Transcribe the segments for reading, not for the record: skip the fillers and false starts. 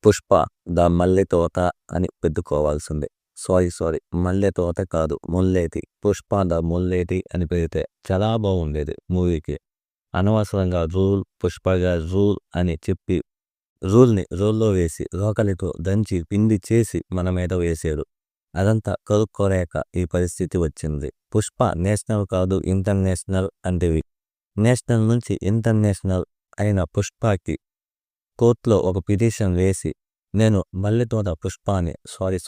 Pushpa the మల్లె తోట అని పెట్టుకోవాల్సిందే. సారీ మల్లె తోట కాదు, ముల్లేటి. పుష్ప ద ముల్లేటి అని పెడితే చాలా బాగుండేది మూవీకి. అనవసరంగా పుష్పగా రూల్ అని చెప్పి రూల్ని రోల్లో వేసి రోకలితో దంచి పిండి చేసి మన మీద వేసాడు. అదంతా కరుక్కోలేక ఈ పరిస్థితి వచ్చింది. పుష్ప నేషనల్ కాదు ఇంటర్నేషనల్ అంటేవి. నేషనల్ నుంచి ఇంటర్నేషనల్ అయిన పుష్పకి కోర్టులో ఒక పిటిషన్ వేసి నేను మల్లెతోట పుష్పాని సారీ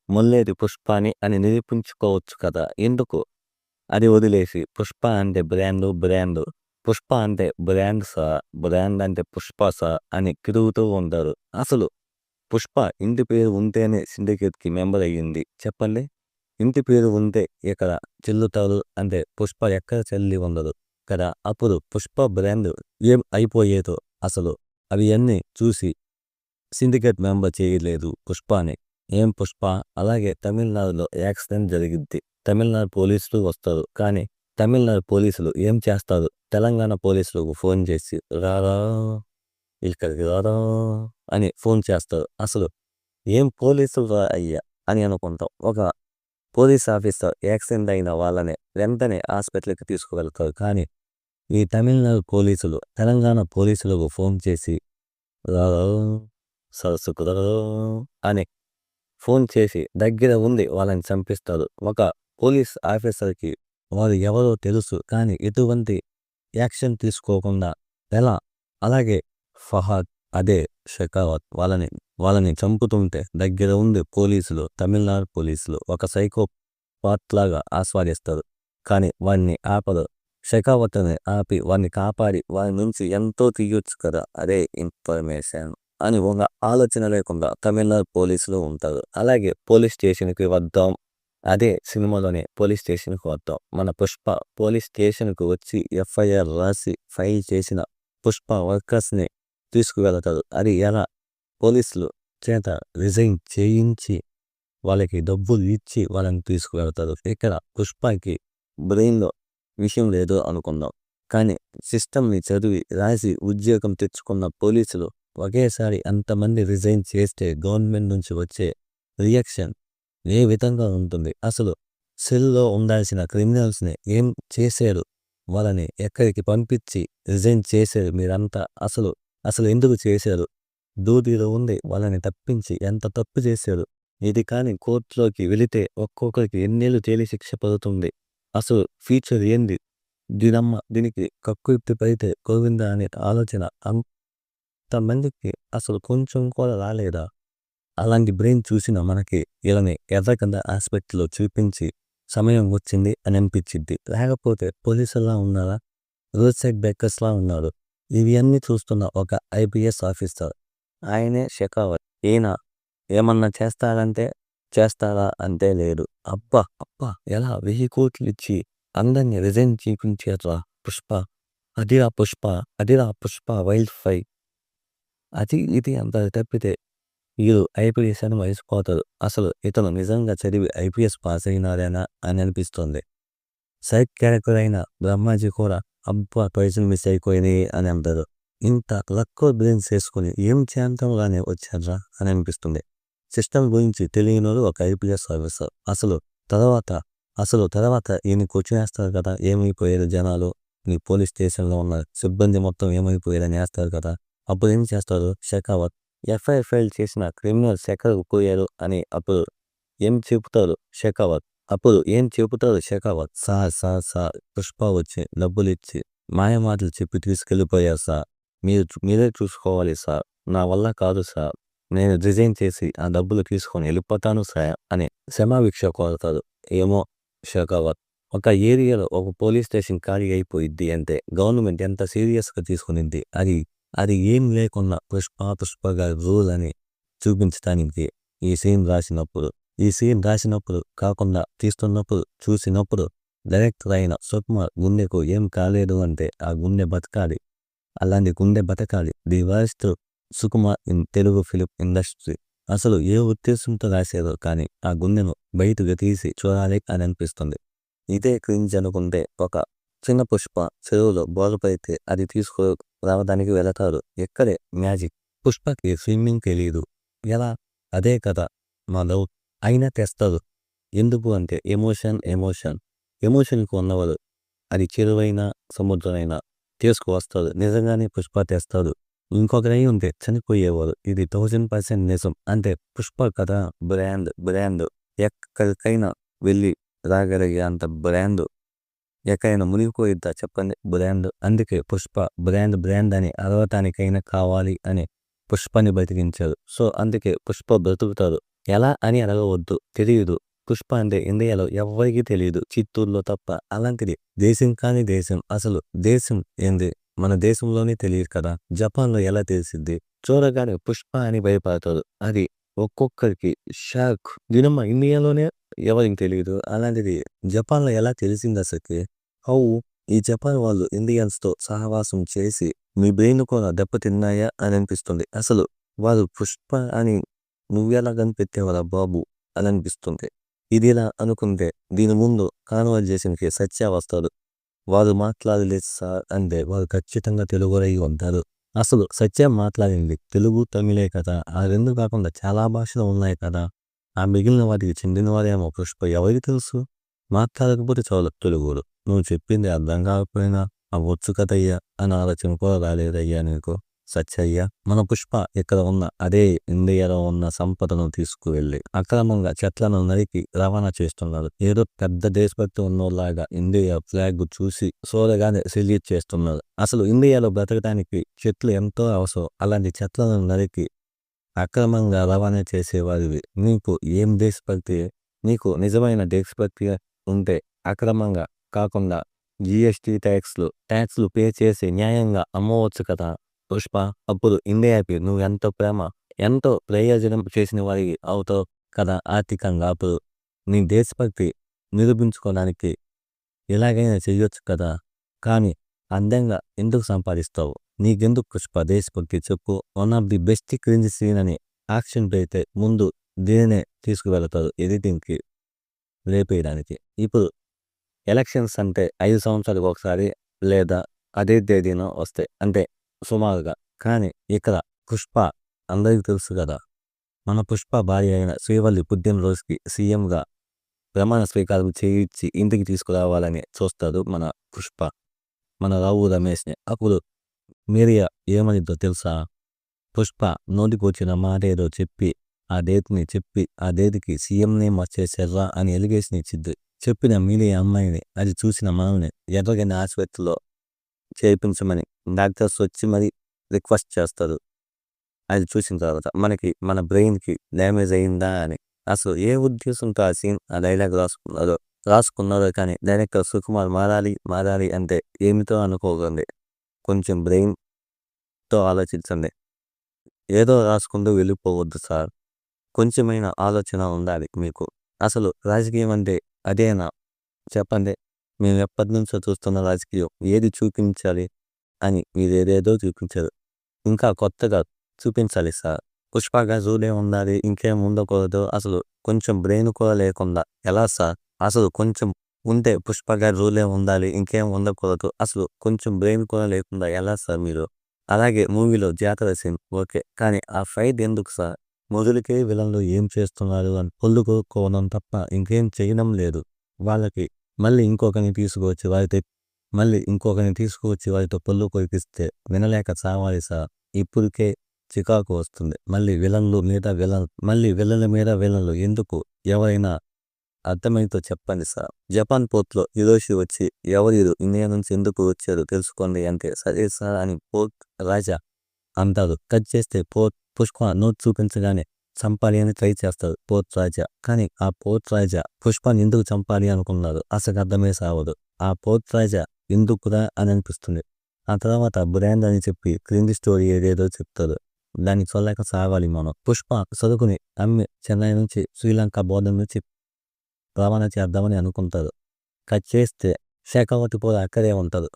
ముల్లేటి పుష్పాని అని నిరూపించుకోవచ్చు కదా, ఎందుకు అది వదిలేసి పుష్ప అంటే బ్రాండ్ పుష్ప అంటే బ్రాండ్ అంటే పుష్ప అని తిరుగుతూ ఉంటారు. అసలు పుష్ప ఇంటి పేరు ఉంటేనే సిండికేట్కి మెంబర్ అయ్యింది చెప్పండి. ఇంటి పేరు ఉంటే ఇక్కడ చెల్లుతారు అంటే పుష్ప ఎక్కడ చెల్లి ఉండదు కదా. అప్పుడు పుష్ప బ్రాండ్ ఏం అయిపోయేదో అసలు అవి అన్నీ చూసి సిండికేట్ మెంబర్ చేయలేదు పుష్పని. ఏం పుష్ప? అలాగే తమిళనాడులో యాక్సిడెంట్ జరిగిద్ది, తమిళనాడు పోలీసులు వస్తారు. కానీ తమిళనాడు పోలీసులు ఏం చేస్తారు, తెలంగాణ పోలీసులకు ఫోన్ చేసి రారా ఇక్కడికి రారా అని ఫోన్ చేస్తారు. అసలు ఏం పోలీసులు రా అయ్యా అని అనుకుంటాం. ఒక పోలీస్ ఆఫీసర్ యాక్సిడెంట్ అయిన వాళ్ళని వెంటనే హాస్పిటల్కి తీసుకువెళ్తారు. కానీ ఈ తమిళనాడు పోలీసులు తెలంగాణ పోలీసులకు ఫోన్ చేసి రారా సరస్సుకు అని ఫోన్ చేసి దగ్గర ఉంది వాళ్ళని చంపిస్తారు. ఒక పోలీస్ ఆఫీసర్కి వారు ఎవరో తెలుసు కానీ ఎటువంటి యాక్షన్ తీసుకోకుండా ఎలా. అలాగే ఫహాద్ అదే షెకావత్ వాళ్ళని చంపుతుంటే దగ్గర ఉంది పోలీసులు, తమిళనాడు పోలీసులు ఒక సైకో పార్ట్లాగా ఆస్వాదిస్తారు. కానీ వాడిని ఆపరు. షెకావత్ని ఆపి వాడిని కాపాడి వారి నుంచి ఎంతో తీయొచ్చు కదా, అదే ఇన్ఫర్మేషన్ అని ఒక ఆలోచన లేకుండా తమిళనాడు పోలీసులు ఉంటారు. అలాగే పోలీస్ స్టేషన్కి వద్దాం, అదే సినిమాలోనే పోలీస్ స్టేషన్కి వద్దాం. మన పుష్ప పోలీస్ స్టేషన్కి వచ్చి ఎఫ్ఐఆర్ రాసి ఫైల్ చేసిన పుష్ప వర్కర్స్ని తీసుకువెళతారు. అది ఎలా? పోలీసులు చేత రిజైన్ చేయించి వాళ్ళకి డబ్బులు ఇచ్చి వాళ్ళని తీసుకువెళతారు. ఇక్కడ పుష్పకి బ్రెయిన్లో విషయం లేదు అనుకుందాం. కానీ సిస్టమ్ని చదివి రాసి ఉద్యోగం తెచ్చుకున్న పోలీసులు ఒకేసారి అంతమంది రిజైన్ చేస్తే గవర్నమెంట్ నుంచి వచ్చే రియాక్షన్ ఏ విధంగా ఉంటుంది? అసలు సెల్లో ఉండాల్సిన క్రిమినల్స్ని ఏం చేశారు? వాళ్ళని ఎక్కడికి పంపించి రిజైన్ చేశారు మీరంతా? అసలు ఎందుకు చేశారు? డ్యూటీలో ఉంది వాళ్ళని తప్పించి ఎంత తప్పు చేశారు? ఇది కానీ కోర్టులోకి వెళితే ఒక్కొక్కరికి ఎన్నేళ్ళు జైలు శిక్ష పడుతుంది. అసలు ఫ్యూచర్ ఏంది? దీనికి కక్కుర్తి పడితే గోవింద అనే ఆలోచన అంతమందికి అసలు కొంచెం కూడా రాలేదా? అలాంటి బ్రెయిన్ చూసిన మనకి వీళ్ళని ఎర్రగడ్డ హాస్పిటల్లో చూపించి సమయం వచ్చింది అని అనిపించింది. లేకపోతే పోలీసులా ఉన్నారా, రోడ్ సైడ్ బైకర్స్లా ఉన్నారు. ఇవి అన్నీ చూస్తున్న ఒక ఐపీఎస్ ఆఫీసర్ ఆయనే షెకావత్. ఈయన ఏమన్నా చేస్తారా అంటే లేదు. అబ్బా ఎలా 1000 కోట్లు ఇచ్చి అందరినీ రిజైన్ చేయించేట్రా పుష్ప. అదిరా పుష్ప వైల్డ్ ఫై. అది ఇది అంత తప్పితే వీరు ఐపీఎస్ అని వయసిపోతారు. అసలు ఇతను నిజంగా చదివి ఐపీఎస్ పాస్ అయినారేనా అని అనిపిస్తుంది. సైడ్ క్యారెక్టర్ అయిన బ్రహ్మాజీ కూడా అబ్బా పైసలు మిస్ అయిపోయినాయి అని అంటారు. ఇంత తక్కువ బ్రెయిన్స్ వేసుకుని ఏం చేయంతంగానే వచ్చారా అని అనిపిస్తుంది. సిస్టమ్ గురించి తెలియనోడు ఒక ఐపీఎస్ ఆఫీసర్. అసలు తర్వాత ఈయన క్వశ్చన్ వేస్తారు కదా, ఏమైపోయారు జనాలు, నీ పోలీస్ స్టేషన్లో ఉన్న సిబ్బంది మొత్తం ఏమైపోయారని వేస్తారు కదా. అప్పుడు ఏం చేస్తారు షెకావత్? ఎఫ్ఐఆర్ ఫైల్ చేసిన క్రిమినల్స్ ఎక్కడికి పోయారు అని అప్పుడు ఏం చెబుతారు షెకావత్? సార్ పుష్ప వచ్చి డబ్బులు ఇచ్చి మాయమాటలు చెప్పి తీసుకెళ్ళిపోయారు సార్. మీరే చూసుకోవాలి సార్, నా వల్ల కాదు సార్, నేను రిజైన్ చేసి ఆ డబ్బులు తీసుకొని వెళ్ళిపోతాను సార్ అని క్షమాభిక్ష కోరతారు. ఏమో షెకావత్, ఒక ఏరియాలో ఒక పోలీస్ స్టేషన్ ఖాళీ అయిపోయిద్ది అంటే గవర్నమెంట్ ఎంత సీరియస్గా తీసుకునిద్ది. అది ఏం లేకుండా పుష్పగా రూల్ అని చూపించడానికి ఈ సీన్ రాసినప్పుడు కాకుండా తీస్తున్నప్పుడు చూసినప్పుడు డైరెక్టర్ అయిన సుకుమార్ గుండెకు ఏం కాలేదు అంటే ఆ గుండె బతకాలి. అలాంటి గుండె బతకాలి. The worst Sukumar in Telugu film industry. అసలు ఏ ఉద్దేశంతో రాశారో కానీ ఆ గుండెను బయటకు తీసి చూడాలి అని అనిపిస్తుంది. ఇదే క్రింజ్ అనుకుంటే ఒక చిన్న పుష్ప చెరువులో బోర్లు పడితే అది తీసుకు రావడానికి వెళతారు. ఎక్కడే మ్యాజిక్. పుష్పకి స్విమ్మింగ్ తెలీదు. ఎలా? అదే కదా మా లవ్. అయినా తెస్తారు. ఎందుకు అంటే ఎమోషన్‌కి ఉన్నవారు. అది చెరువైనా, సముద్రమైనా తీసుకువస్తారు. నిజంగానే పుష్ప తెస్తాడు. ఇంకొకరై ఉంటే చనిపోయేవారు. ఇది 1000% నిజం. అంటే పుష్ప కదా బ్రాండ్. ఎక్కడికైనా వెళ్ళి రాగలిగే అంత బ్రాండ్. ఎక్కడైనా మునిగిపోయిద్దా చెప్పండి బ్రాండ్. అందుకే పుష్ప బ్రాండ్ అని అరవటానికైనా కావాలి అని పుష్పని బతికించారు. సో, అందుకే పుష్ప బ్రతుకుతారు. ఎలా అని అడగవద్దు. తెలీదు. పుష్ప అంటే ఇండియాలో ఎవ్వరికీ తెలీదు. చిత్తూరులో తప్ప. అలాంటిది దేశం కాని దేశం. అసలు దేశం ఏంది? మన దేశంలోనే తెలియదు కదా! జపాన్‌లో ఎలా తెలిసిద్ది? చూడగానే పుష్ప అని భయపడతారు. అది ఒక్కొక్కరికి షాక్. దీనమ్మ ఇండియాలోనే ఎవరికి తెలీదు. అలాంటిది జపాన్‌లో ఎలా తెలిసిందసలకి? హౌ? ఈ జపాన్ వాళ్ళు ఇండియన్స్‌తో సహవాసం చేసి మీ బ్రెయిన్ కూడా దెబ్బతిన్నాయా అని అనిపిస్తుంది. అసలు వారు పుష్ప అని నువ్వెలా కనిపెట్టావురా బాబు అని అనిపిస్తుంది. ఇదిలా అనుకుంటే దీని ముందు కాన్వర్జేషన్‌కి సత్య వస్తాడు. వారు మాట్లాడలేదు సార్ అంటే వారు ఖచ్చితంగా తెలుగోరై ఉంటారు. అసలు సత్య మాట్లాడింది తెలుగు, తమిళే కదా! ఆ 2 కాకుండా చాలా భాషలు ఉన్నాయి కదా! ఆ మిగిలిన వాటికి చెందినవారేమో పుష్ప ఎవరికి తెలుసు? మాట్లాడకపోతే చాలు తెలుగోడు. నువ్వు చెప్పింది అర్థం కాకపోయినా అవ్వచ్చు కదయ్యా అని ఆలోచన కూడా రాలేదయ్యా నీకు. సత్యయ్య మన పుష్ప ఇక్కడ ఉన్న అదే ఇండియాలో ఉన్న సంపదను తీసుకువెళ్ళి అక్రమంగా చెట్లను నరికి రవాణా చేస్తున్నారు. ఏదో పెద్ద దేశభక్తి ఉన్నోళ్ళలాగా ఇండియా ఫ్లాగ్ చూసి సోదగానే సెల్యూట్ చేస్తున్నారు. అసలు ఇండియాలో బ్రతకడానికి చెట్లు ఎంతో అవసరం. అలాంటి చెట్లను నరికి అక్రమంగా రవాణా చేసేవారివి నీకు ఏం దేశభక్తి? నీకు నిజమైన దేశభక్తి ఉంటే అక్రమంగా కాకుండా జీఎస్టీ ట్యాక్స్లు పే చేసి న్యాయంగా అమ్మవచ్చు కదా పుష్ప. అప్పుడు ఇండియాకి నువ్వు ఎంతో ప్రయోజనం చేసిన వారికి అవుతావు కదా ఆర్థికంగా. అప్పుడు నీ దేశభక్తి నిరూపించుకోవడానికి ఎలాగైనా చెయ్యొచ్చు కదా. కానీ అందంగా ఎందుకు సంపాదిస్తావు? నీకెందుకు పుష్ప దేశభక్తి చెప్పు. One of the best cringe scene అని యాక్షన్ అయితే ముందు దీనినే తీసుకువెళతారు ఎడిటింగ్కి లేపేయడానికి. ఇప్పుడు ఎలక్షన్స్ అంటే 5 సంవత్సరాలకు ఒకసారి లేదా అదే తేదీన వస్తాయి. అంటే సుమారుగా. కానీ ఇక్కడ పుష్ప అందరికీ తెలుసు కదా. మన పుష్ప భార్య అయిన శ్రీవల్లి పుట్టినరోజుకి సీఎంగా ప్రమాణ స్వీకారం చేయించి ఇంటికి తీసుకురావాలని చూస్తాడు మన పుష్ప. మన రావు రమేష్ని. అప్పుడు మీరియా ఏమనిద్దో తెలుసా? పుష్ప నోటికొచ్చిన మాట ఏదో చెప్పి ఆ డేట్కి సీఎంనే మార్చేశారా అని ఎలిగేషన్ ఇచ్చిద్ది. చెప్పిన మీడియా అమ్మాయిని అది చూసిన మనల్ని ఎర్రగని ఆసుపత్రిలో చేయించమని డాక్టర్స్ వచ్చి మరి రిక్వెస్ట్ చేస్తారు. అది చూసిన తర్వాత మన బ్రెయిన్కి డ్యామేజ్ అయిందా అని. అసలు ఏ ఉద్దేశంతో ఆ సీన్ ఆ డైలాగ్ రాసుకున్నారో కానీ డైరెక్టర్ సుకుమార్ మారాలి అంటే ఏమితో అనుకోకండి. కొంచెం బ్రెయిన్తో ఆలోచించండి. ఏదో రాసుకుంటూ వెళ్ళిపోవద్దు సార్. కొంచెమైనా ఆలోచన ఉండాలి మీకు. అసలు రాజకీయం అంటే అదేనా చెప్పండి. మేము ఎప్పటినుంచో చూస్తున్న రాజకీయం ఏది చూపించాలి అని మీరేదేదో చూపించారు. ఇంకా కొత్తగా చూపించాలి సార్. పుష్పగా రూలే ఉండాలి, ఇంకేం ఉండకూడదు. అసలు కొంచెం బ్రెయిన్ కూడా లేకుండా ఎలా సార్? అసలు కొంచెం ఉంటే పుష్పగా రూలే ఉండాలి, ఇంకేం ఉండకూడదు. అసలు కొంచెం బ్రెయిన్ కూడా లేకుండా ఎలా సార్ మీరు? అలాగే మూవీలో జాతర సీన్ ఓకే. కానీ ఆ ఫైట్ ఎందుకు సార్? మొదలుకే విలన్లు ఏం చేస్తున్నారు అని పొల్లు కొనుక్కోవడం తప్ప ఇంకేం చేయడం లేదు. వాళ్ళకి మళ్ళీ ఇంకొకరిని తీసుకువచ్చి వారితో పొల్లు కొరికిస్తే వినలేక చావాలి సార్. ఇప్పటికే చికాకు వస్తుంది. మళ్ళీ విలన్ల మీద విలన్లు ఎందుకు? ఎవరైనా అర్థమైతే చెప్పండి సార్. జపాన్ పోర్ట్లో హిరోషి వచ్చి ఎవరు ఇండియా నుంచి ఎందుకు వచ్చారు తెలుసుకోండి అంటే సరే సార్ అని పోర్ట్ రాజా అంటారు. కట్ చేస్తే పుష్ప నోట్ చూపించగానే చంపాలి అని ట్రై చేస్తారు పోర్ట్ రాజా. కానీ ఆ పోర్ట్ రాజా పుష్పని ఎందుకు చంపాలి అనుకున్నారు అసలు అర్థమే సావదు. ఆ పోర్ట్ రాజా ఎందుకురా అని అనిపిస్తుంది. ఆ తర్వాత బ్రాండ్ అని చెప్పి క్రింది స్టోరీ ఏదేదో చెప్తారు. దాన్ని చొల్లాక సాగాలి మనం. పుష్ప సరుకుని అమ్మి చెన్నై నుంచి శ్రీలంక బోర్డర్ నుంచి రవాణా చేద్దామని అనుకుంటారు. కట్ చేస్తే శేఖావతి కూడా అక్కడే ఉంటారు.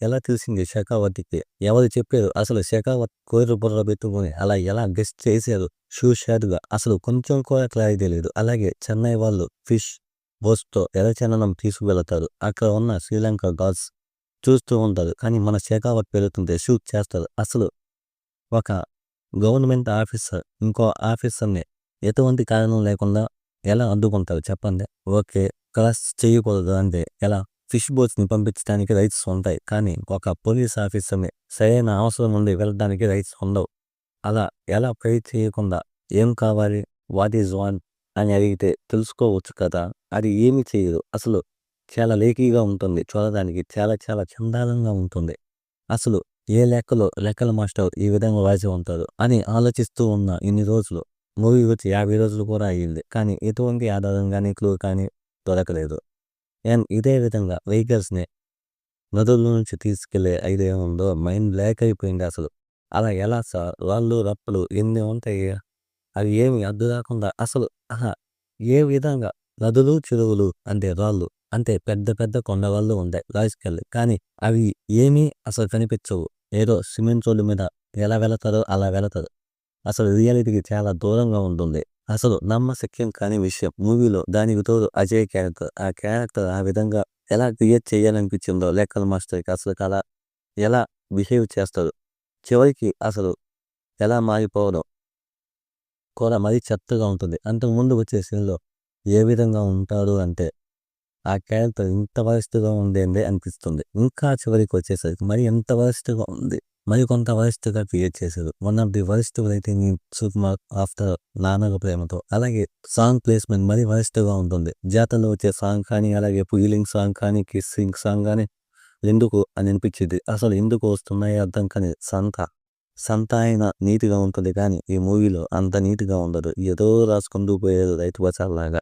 ఎలా తెలిసింది శేఖావతికి? ఎవరు చెప్పారు? అసలు శేఖావతి కోరి బుర్ర పెట్టుకుని అలా ఎలా గెస్ట్ చేశారు షూషార్గా? అసలు కొంచెం కూడా క్లారిటీ లేదు. అలాగే చెన్నై వాళ్ళు ఫిష్ బోట్స్తో ఎర్రచందనం తీసుకువెళతారు. అక్కడ ఉన్న శ్రీలంక గాడ్స్ చూస్తూ ఉంటారు. కానీ మన శేఖావతి పెరుగుతుంటే షూట్ చేస్తారు. అసలు ఒక గవర్నమెంట్ ఆఫీసర్ ఇంకో ఆఫీసర్‌ని ఎటువంటి కారణం లేకుండా ఎలా అడ్డుకుంటారు చెప్పండి? ఓకే. క్రాస్ చేయకూడదు అంటే ఎలా? ఫిష్ బోట్స్‌ని పంపించడానికి రైట్స్ ఉంటాయి. కానీ ఒక పోలీస్ ఆఫీసర్‌ని సరైన అవసరం ఉండి వెళ్ళడానికి రైట్స్ ఉండవు. అలా ఎలా ట్రై చేయకుండా ఏం కావాలి? What is want? అని అడిగితే తెలుసుకోవచ్చు కదా! అది ఏమి చేయదు. అసలు చాలా లేకీగా ఉంటుంది. చూడడానికి చాలా చాలా చండాలంగా ఉంటుంది. అసలు ఏ లెక్కల మాస్టర్ ఈ విధంగా రాసి ఉంటారు అని ఆలోచిస్తూ ఉన్న ఇన్ని రోజులు. మూవీ వచ్చి 50 రోజులు కూడా అయ్యింది. కానీ ఎటువంటి ఆధారం గాని, క్లూ కానీ దొరకలేదు. అండ్ ఇదే విధంగా వెహికల్స్‌ని నదుల నుంచి తీసుకెళ్ళే ఐడియా ఉందో మైండ్ బ్లాక్ అయిపోయింది అసలు. అలా ఎలా సార్? రాళ్ళు, రప్పలు ఎన్ని ఉంటాయి. అవి ఏమి అడ్డు రాకుండా అసలు అహా! ఏ విధంగా నదులు, చెరువులు అంటే రాళ్ళు. అంటే పెద్ద పెద్ద కొండరాళ్ళు ఉంటాయి రాజకీయాలు. కానీ అవి ఏమీ అసలు కనిపించవు. ఏదో సిమెంట్ రోడ్డు మీద ఎలా వెళతారో అలా వెళతారు. అసలు రియాలిటీకి చాలా దూరంగా ఉంటుంది. అసలు నమ్మశక్యం కాని విషయం. మూవీలో దానికి తోడు అజయ్ క్యారెక్టర్. ఆ క్యారెక్టర్ ఆ విధంగా ఎలా క్రియేట్ చేయాలనిపించిందో లెక్కల మాస్టర్‌కి అసలు అలా ఎలా బిహేవ్ చేస్తాడు. చివరికి అసలు ఎలా మారిపోవడం కూడా మరీ చెత్తగా ఉంటుంది. అంతకుముందు వచ్చే సీన్‌లో ఏ విధంగా ఉంటాడు అంటే, ఆ క్యారెక్టర్ ఇంత వరస్ట్‌గా ఉందేంది అనిపిస్తుంది. ఇంకా చివరికొచ్చేసరికి మరి ఎంత వరస్ట్‌గా ఉంది. మరి కొంత వరస్ట్‌గా క్రియేట్ చేశారు. One of the worst writing in Sukumar after 'Nannaku Prematho'. అలాగే సాంగ్ ప్లేస్‌మెంట్ మరీ వరస్ట్‌గా ఉంటుంది. జాతరలో వచ్చే సాంగ్ కానీ, అలాగే పుగిలింగ్ సాంగ్ కానీ, కిస్సింగ్ సాంగ్ గానీ ఎందుకు అని అనిపించిద్ది. అసలు ఎందుకు వస్తున్నాయో అర్థం కాని సంత అయినా నీట్‌గా ఉంటుంది కానీ, ఈ మూవీలో అంత నీట్‌గా ఉండదు. ఏదో రాసుకుంటూ పోయారు రైతు బజార్‌లాగా.